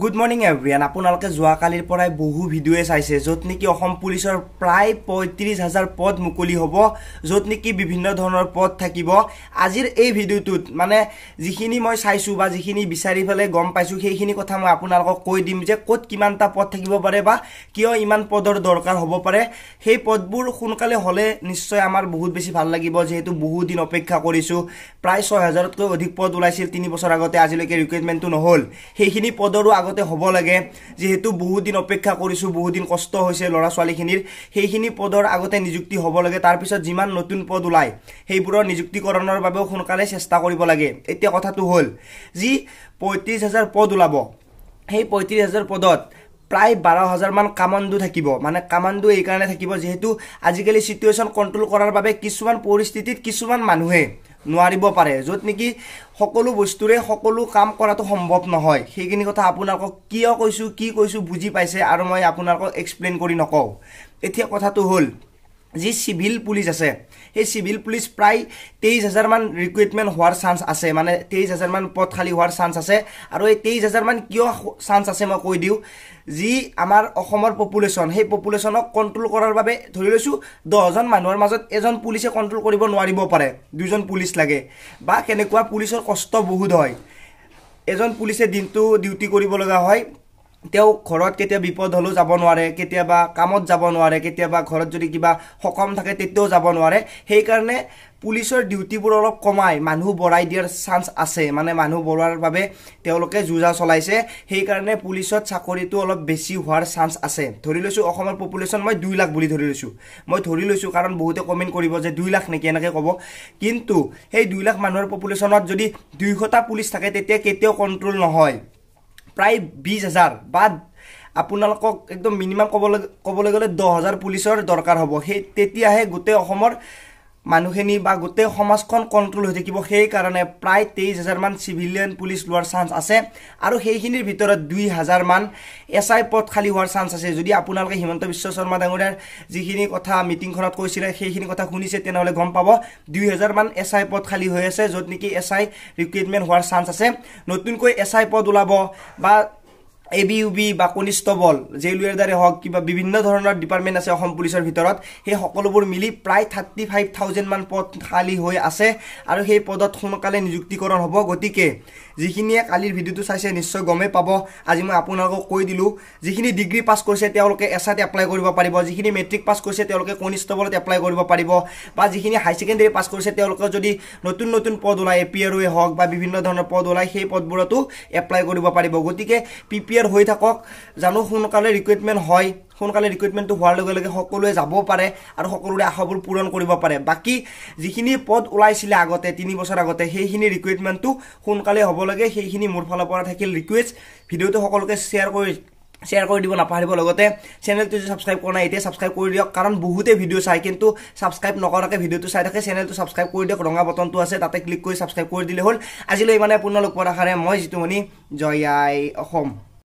Good morning everyone. আপোনালোকে যোৱা কালিৰ পৰাই বহু ভিডিঅ চাইছে যত নেকি অসম পুলিচৰ প্ৰায় ৩৫,০০০ পদ মুকলি হ'ব যত নেকি বিভিন্ন ধৰণৰ পদ থাকিব আজিৰ এই ভিডিঅটোত মানে যিখিনি মই চাইছো বা যিখিনি বিচাৰি ফেলে গম পাইছো সেইখিনি কথা মই আপোনালোকক কৈ দিম যে ক'ত কিমানটা পদ থাকিব পাৰে বা কিয় ইমান পদৰ দৰকাৰ হ'ব পাৰে সেই পদবোৰ সোনকালে হলে নিশ্চয় আমাৰ বহুত বেছি ভাল লাগিব যেহেতু বহুত দিন অপেক্ষা কৰিছো প্ৰায় ৬০০০তকৈ অধিক পদ ওলাইছিল ৩ বছৰ আগতে আজিলৈকে ৰিক্ৰুটমেন্টটো নহল সেইখিনি পদৰ আগতে হ'ব লাগে যেহেতু বহুত দিন অপেক্ষা কৰিছো বহুত দিন কষ্ট হৈছে লৰা ছোৱালীখিনিৰ সেইখিনি পদৰ আগতে নিযুক্তি হ'ব লাগে তাৰ পিছত যিমান নতুন পদ ওলাই সেইবোৰৰ নিযুক্তিকৰণৰ বাবে সোনকালে চেষ্টা কৰিব লাগে এতিয়া কথাটো হ'ল যি ৩৫,০০০ পদ ওলাব সেই ৩৫,০০০ পদত প্ৰায় ১২,০০০ মান কামাণ্ডো থাকিব মানে কামাণ্ডো এই কাৰণে থাকিব যেহেতু আজিকালি সিচুৱেচন কন্ট্ৰোল কৰাৰ বাবে কিছুমান পৰিস্থিতিত কিছুমান মানুহে নোৱাৰিব পাৰে যত নেকি সকলো বস্তুৰে সকলো কাম কৰাটো সম্ভৱ নহয় সেইখিনি কথা আপোনালোকক কিয় কৈছো কি কৈছো বুজি পাইছে আৰু মই আপোনালোকক এক্সপ্লেইন কৰি নকও এতিয়া কথাটো হ'ল যি সিভিল পুলিশ আছে এই সিভিল পুলিশ প্ৰায় ২৩,০০০ মান ৰিক্ৰুটমেন্ট হোৱাৰ চান্স আছে মানে ২৩,০০০ মান পদ খালি হোৱাৰ চান্স আছে আৰু এই ২৩,০০০ মান কিয় চান্স আছে মই কৈ দিও যি আমাৰ অসমৰ পপুলেশন সেই পপুলেশনক কন্ট্ৰোল কৰাৰ বাবে ধৰি লৈছো ১০ জন মানুহৰ মাজত এজন পুলিচে কন্ট্ৰোল কৰিব নোৱাৰিব পাৰে দুজন পুলিচ লাগে বা কেনেকুৱা পুলিচৰ কষ্ট বহুত হয় এজন পুলিচে দিনটো ডিউটি কৰিব লগা হয় তেও ঘৰত কেতিয়া বিপদ হলো যাব নোৱাৰে কেতিয়াবা কামত যাব নোৱাৰে কেতিয়াবা ঘৰত যদি কিবা হকম থাকে তেতেও যাব নোৱাৰে সেই কাৰণে পুলিচৰ ডিউটিবোৰ অলপ কমাই মানুহ বঢ়াই দিয়াৰ চান্স আছে মানে মানুহ বঢ়াৰ বাবে তেওঁলোকে যুজা চলাইছে সেই কাৰণে পুলিচত চাকৰিটো অলপ বেছি হোৱাৰ চান্স আছে ধৰি লৈছো অসমৰ পপুলেশন মই ২ লাখ বুলি ধৰি লৈছো কাৰণ বহুতে কমেন্ট কৰিব যে ২ লাখ নেকি এনেকৈ ক'ব কিন্তু সেই ২ লাখ মানুহৰ পপুলেশনত যদি ২০০টা পুলিচ থাকে তেতিয়া কেতিয়াও কন্ট্ৰোল নহয় প্ৰায় ২০,০০০ বা আপোনালোকক একদম মিনিমাম ক'বলৈ গ'লে ১০,০০০ পুলিচৰ দৰকাৰ হ'ব সেই তেতিয়াহে গোটেই অসমৰ মানুহখিনি বা গোটেই সমাজখন কন্ট্ৰোল হৈ থাকিব সেই কাৰণে প্ৰায় ২৩,০০০ মান সিভিলিয়ান পুলিচ লোৱাৰ চান্স আছে আৰু সেইখিনিৰ ভিতৰত ২,০০০ মান এসআই পদ খালি হোৱাৰ চান্স আছে যদি আপোনালোকে হিমন্ত বিশ্ব শৰ্মা ডাঙৰীয়াৰ যিখিনি কথা মিটিংখনত কৈছিলে সেইখিনি কথা শুনিছে তেনেহলে গম পাব ২,০০০ মান এসআই পদ খালি হৈ আছে যত নেকি এসআই ৰিক্ৰুটমেন্ট হোৱাৰ চান্স আছে নতুনকৈ এসআই পদ ওলাব বা এবিইউবি বা কনিষ্টবল জেইলৱেৰদাৰে হক কিবা বিভিন্ন ধৰণৰ ডিপাৰ্টমেন্ট আছে অসম পুলিচৰ ভিতৰত সেই সকলোবোৰ মিলি প্ৰায় ৩৫,০০০ মান পদ খালি হৈ আছে আৰু সেই পদত সোনকালে নিযুক্তিকৰণ হ'ব গতিকে যিখিনিয়ে কালিৰ ভিডিঅটো চাইছে নিশ্চয় গমে পাব আজি মই আপোনালোকক কৈ দিলো যিখিনি ডিগ্ৰী পাস কৰিছে তেওঁলোকে এসআইত এপ্লাই কৰিব পাৰিব যিখিনি মেট্ৰিক পাস কৰিছে তেওঁলোকে কনিষ্টবলত এপ্লাই কৰিব পাৰিব বা যিখিনি হাই সেকেন্ডাৰী পাস কৰিছে তেওঁলোকে যদি নতুন নতুন পদ ওলাই এপিআৰওয়ে হক বা বিভিন্ন ধৰণৰ পদ ওলাই সেই পদবোৰতো এপ্লাই কৰিব পাৰিব গতিকে পিপিআৰ হৈ থাকক জানো সোনকালে ৰিক্ৰুটমেন্ট হয় সোনকালে ৰিক্ৰুটমেন্টটো হোৱাৰ লগে লগে সকলোৱে যাব পাৰে আৰু সকলোৰে আশাবোৰ পূৰণ কৰিব পাৰে বাকি যিখিনি পদ ওলাইছিলে আগতে ৩ বছৰ আগতে সেইখিনি ৰিক্ৰুটমেন্টটো সোনকালে হ'ব লাগে সেইখিনি মোৰ ফালৰ পৰা থাকিল ৰিকুৱেষ্ট ভিডিঅটো সকলোকে শেয়াৰ কৰি দিব নাপাহৰিব লগতে চেনেলটো যদি সাবস্ক্ৰাইব কৰা নাই এতিয়া সাবস্ক্ৰাইব কৰি দিয়ক কাৰণ বহুতে ভিডিঅ চাই কিন্তু সাবস্ক্ৰাইব নকৰাকে ভিডিঅটো চাই থাকে চেনেলটো সাবস্ক্ৰাইব কৰি দিয়ক ৰঙা বটনটো আছে তাতে ক্লিক কৰি সাবস্ক্ৰাইব কৰি দিলে হ'ল আজিলৈ মানে পুনৰ লগ পোৱাৰ আশাৰে মই জিতুমণি জয় আই অসম